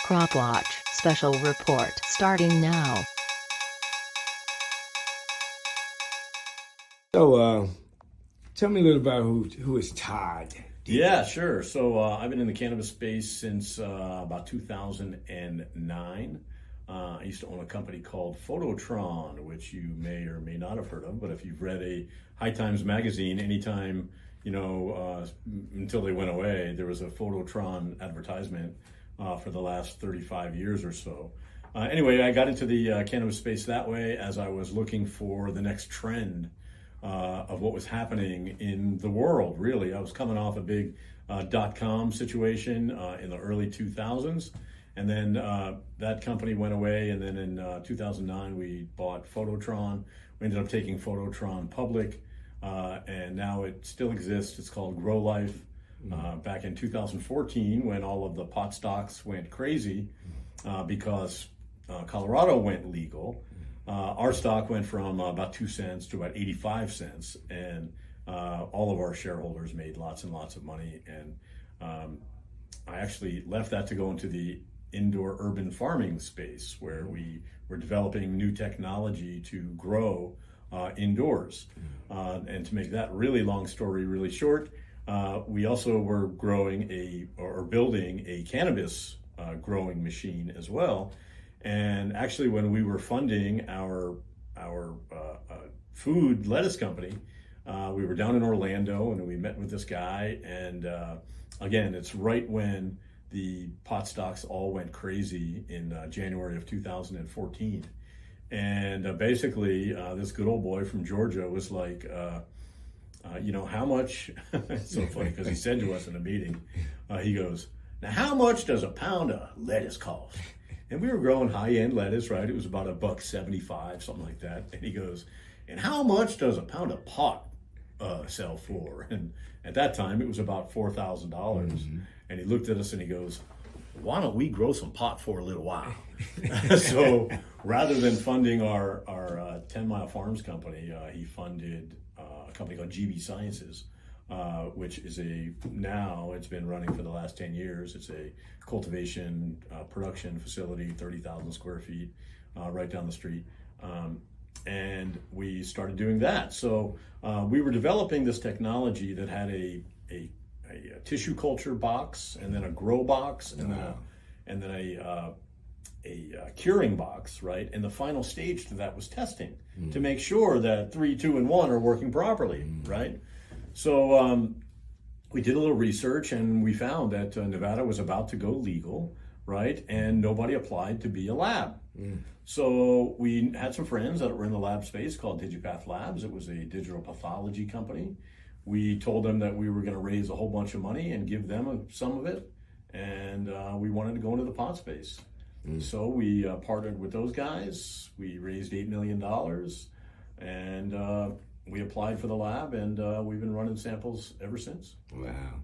Crop Watch Special Report starting now. So, tell me a little about who is Todd Denkin. Yeah, sure. So I've been in the cannabis space since about 2009. I used to own a company called Photo Tron, which you may or may not have heard of. But if you've read a High Times magazine, anytime, until they went away, there was a Photo Tron advertisement for the last 35 years or so. Anyway, I got into the cannabis space that way as I was looking for the next trend of what was happening in the world, really. I was coming off a big dot-com situation in the early 2000s, and then that company went away, and then in 2009 we bought Photo Tron. We ended up taking Photo Tron public, and now it still exists. It's called Grow Life. Back in 2014, when all of the pot stocks went crazy because Colorado went legal, our stock went from about 2 cents to about 85 cents, and all of our shareholders made lots and lots of money. And I actually left that to go into the indoor urban farming space, where we were developing new technology to grow indoors. And to make that really long story really short, we also were building a cannabis growing machine as well. And actually, when we were funding our food lettuce company, we were down in Orlando and we met with this guy. And again, it's right when the pot stocks all went crazy in January of 2014. And basically, this good old boy from Georgia was like, how much? It's so funny because he said to us in a meeting, he goes, "Now, how much does a pound of lettuce cost?" And we were growing high-end lettuce, right? It was about $1.75, something like that. And he goes, "And how much does a pound of pot sell for?" And at that time, it was about $4,000. And he looked at us and he goes, "Why don't we grow some pot for a little while?" So rather than funding our 10 Mile Farms company, he funded a company called GB Sciences, which is now it's been running for the last 10 years. It's a cultivation production facility, 30,000 square feet, right down the street. And we started doing that. So we were developing this technology that had a tissue culture box, and then a grow box, and then a curing box, right? And the final stage to that was testing to make sure that 3, 2, and 1 are working properly, right? So we did a little research, and we found that Nevada was about to go legal, right? And nobody applied to be a lab. So we had some friends that were in the lab space called DIGI PATH LABS. It was a digital pathology company. We told them that we were going to raise a whole bunch of money and give them some of it, and we wanted to go into the pot space. So we partnered with those guys. We raised $8 million, and we applied for the lab, and we've been running samples ever since. Wow.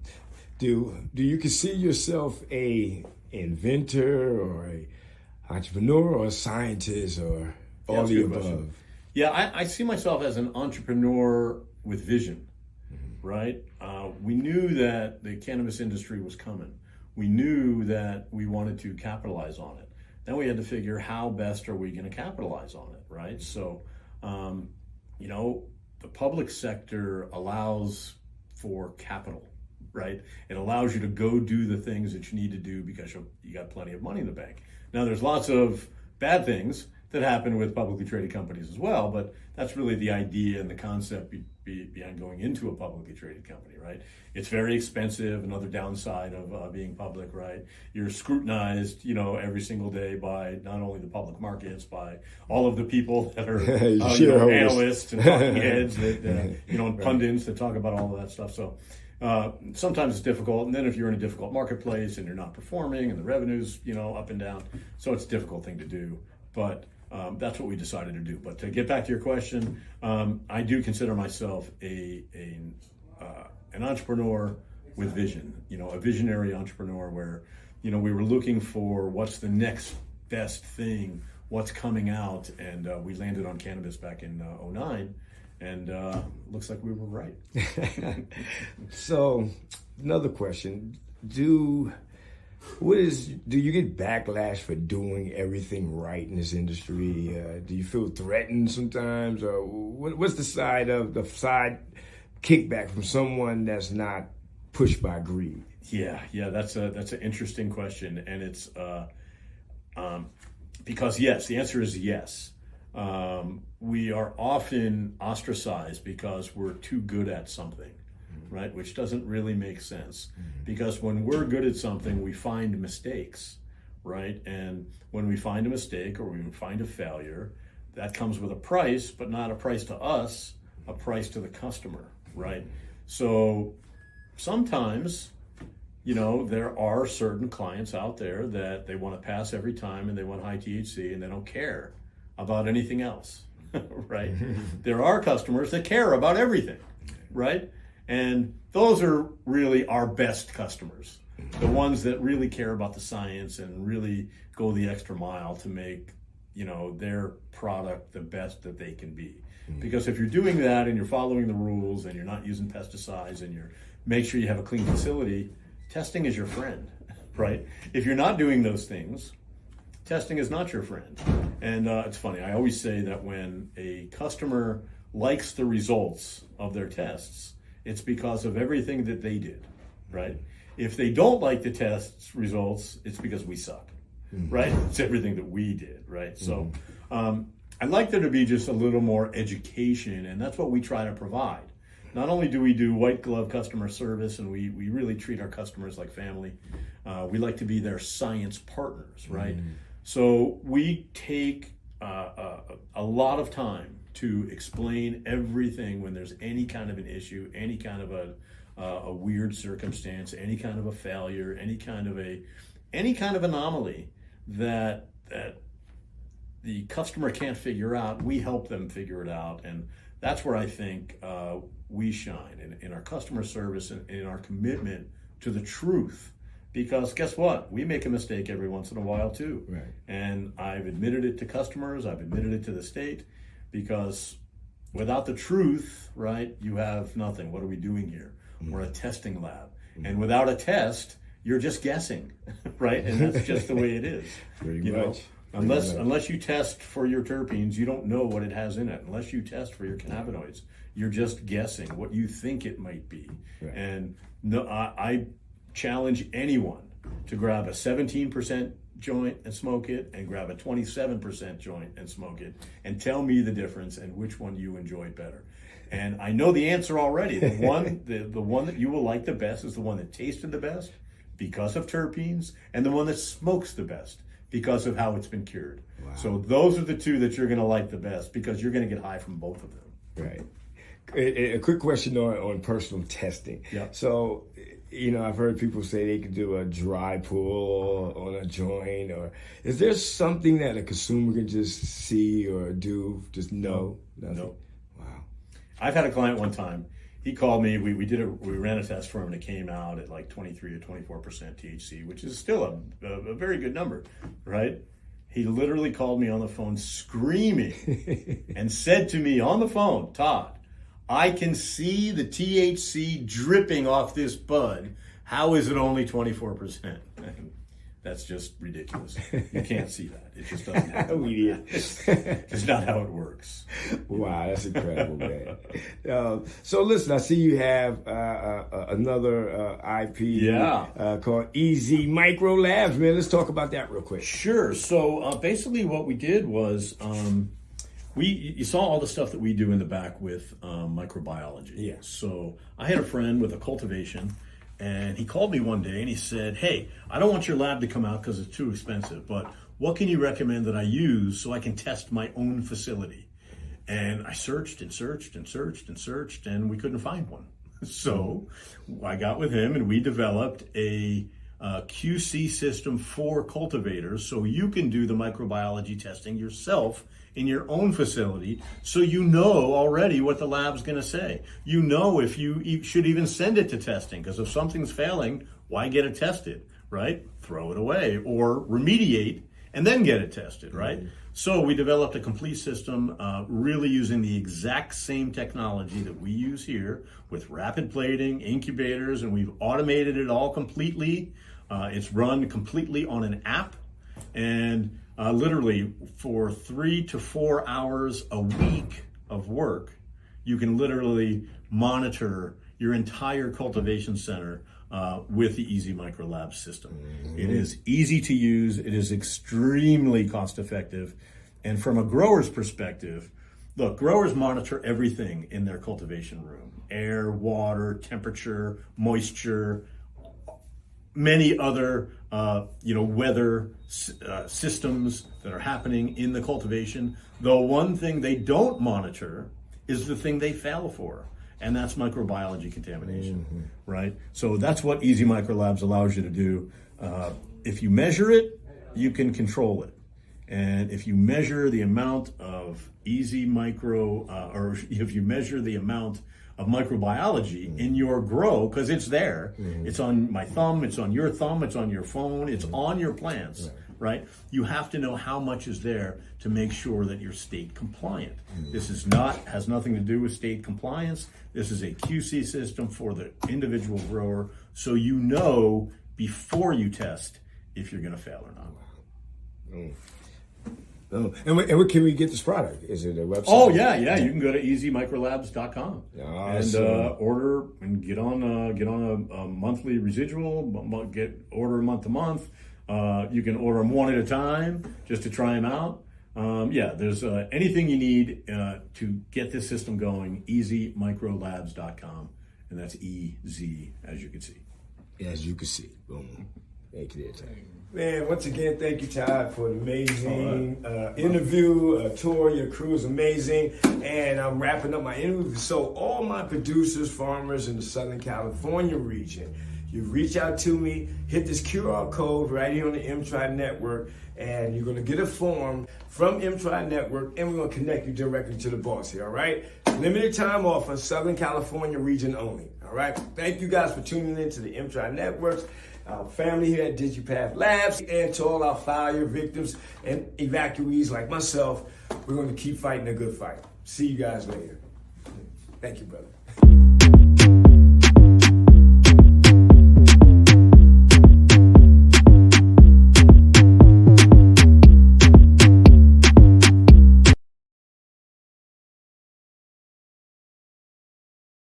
Do you consider yourself a inventor or a entrepreneur or a scientist or all the above? Yeah, I see myself as an entrepreneur with vision, right? We knew that the cannabis industry was coming. We knew that we wanted to capitalize on it. Then we had to figure how best are we going to capitalize on it, right? So, the public sector allows for capital, right? It allows you to go do the things that you need to do because you got plenty of money in the bank. Now, there's lots of bad things that happen with publicly traded companies as well, but that's really the idea and the concept behind going into a publicly traded company, right? It's very expensive. Another downside of being public, right? You're scrutinized, every single day by not only the public markets, by all of the people that are analysts and talking heads, and pundits that talk about all of that stuff. So sometimes it's difficult, and then if you're in a difficult marketplace and you're not performing and the revenue's up and down, so it's a difficult thing to do. But that's what we decided to do. But to get back to your question, I do consider myself an entrepreneur with vision, a visionary entrepreneur where, we were looking for what's the next best thing, what's coming out, and we landed on cannabis back in 2009, and looks like we were right. So, another question, do Do you get backlash for doing everything right in this industry? Do you feel threatened sometimes, or what's the side kickback from someone that's not pushed by greed? Yeah, that's an interesting question, and it's because yes, the answer is yes. We are often ostracized because we're too good at something, right? Which doesn't really make sense, because when we're good at something, we find mistakes, right? And when we find a mistake or we find a failure, that comes with a price, but not a price to us, a price to the customer, right? So sometimes, there are certain clients out there that they want to pass every time and they want high THC and they don't care about anything else, right? There are customers that care about everything, right? And those are really our best customers, the ones that really care about the science and really go the extra mile to make, their product the best that they can be. Because if you're doing that and you're following the rules and you're not using pesticides and make sure you have a clean facility, testing is your friend, right? If you're not doing those things, testing is not your friend. And it's funny, I always say that when a customer likes the results of their tests, it's because of everything that they did, right? If they don't like the test results, it's because we suck, right? It's everything that we did, right? So I'd like there to be just a little more education, and that's what we try to provide. Not only do we do white glove customer service, and we really treat our customers like family, we like to be their science partners, right? So we take a lot of time to explain everything when there's any kind of an issue, any kind of a weird circumstance, any kind of a failure, any kind of anomaly that the customer can't figure out. We help them figure it out, and that's where I think we shine in our customer service and in our commitment to the truth. Because guess what? We make a mistake every once in a while too. Right. And I've admitted it to customers, I've admitted it to the state, because without the truth, right, you have nothing. What are we doing here? We're a testing lab. And without a test, you're just guessing, right? And that's just the way it is. Pretty much. Unless you test for your terpenes, you don't know what it has in it. Unless you test for your cannabinoids, you're just guessing what you think it might be. Right. And no, I challenge anyone to grab a 17% joint and smoke it, and grab a 27% joint and smoke it, and tell me the difference and which one you enjoy better. And I know the answer already. The one that you will like the best is the one that tasted the best because of terpenes, and the one that smokes the best because of how it's been cured. Wow. So those are the two that you're going to like the best, because you're going to get high from both of them. Right. A quick question on personal testing. Yeah. So, I've heard people say they could do a dry pull on a joint, or is there something that a consumer can just see or do, just know? No. Wow. I've had a client one time. He called me. We ran a test for him, and it came out at like 23 or 24% THC, which is still a very good number, right? He literally called me on the phone screaming and said to me on the phone, "Todd, I can see the THC dripping off this bud. How is it only 24%? That's just ridiculous. You can't see that. It just doesn't happen. It's not how it works. Wow, that's incredible, man. So listen, I see you have another IP called Easy Micro Labs, man. Let's talk about that real quick. Sure. So basically what we did was you saw all the stuff that we do in the back with microbiology. Yeah. So I had a friend with a cultivation, and he called me one day and he said, "Hey, I don't want your lab to come out because it's too expensive, but what can you recommend that I use so I can test my own facility?" And I searched and searched and searched and searched, and we couldn't find one. So I got with him and we developed a QC system for cultivators, so you can do the microbiology testing yourself in your own facility, so you know already what the lab's going to say. You know if you should even send it to testing, because if something's failing, why get it tested, right? Throw it away or remediate and then get it tested, right? Mm-hmm. So we developed a complete system, really using the exact same technology that we use here with rapid plating, incubators, and we've automated it all completely. It's run completely on an app, and literally for 3 to 4 hours a week of work, you can literally monitor your entire cultivation center with the Easy Micro Labs system. It is easy to use, it is extremely cost effective, and from a grower's perspective, look, growers monitor everything in their cultivation room: air, water, temperature, moisture, many other weather systems that are happening in the cultivation. The one thing they don't monitor is the thing they fail for, and that's microbiology contamination, right? So that's what Easy Micro Labs allows you to do. If you measure it, you can control it. And if you measure the amount of or if you measure the amount of microbiology in your grow, because it's there, it's on my thumb, it's on your thumb, it's on your phone, it's on your plants, right? You have to know how much is there to make sure that you're state compliant. This has nothing to do with state compliance. This is a QC system for the individual grower, so you know before you test if you're going to fail or not. Oh, and where can we get this product? Is it a website? Oh yeah. You can go to easymicrolabs.com awesome. and order and get on a monthly residual. Order month to month. You can order them one at a time just to try them out. There's anything you need to get this system going. Easymicrolabs.com, and that's EZ, as you can see. As you can see. Boom. Thank you, Todd. Man, once again, thank you, Todd, for an amazing interview. Tour, your crew is amazing. And I'm wrapping up my interview. So all my producers, farmers in the Southern California region, you reach out to me, hit this QR code right here on the M-Tribe Network, and you're going to get a form from M-Tribe Network, and we're going to connect you directly to the boss here, all right? Limited time offer, Southern California region only, all right? Thank you guys for tuning in to the M-Tribe Networks, our family here at DIGI PATH Labs, and to all our fire victims and evacuees like myself. We're going to keep fighting a good fight. See you guys later. Thank you, brother.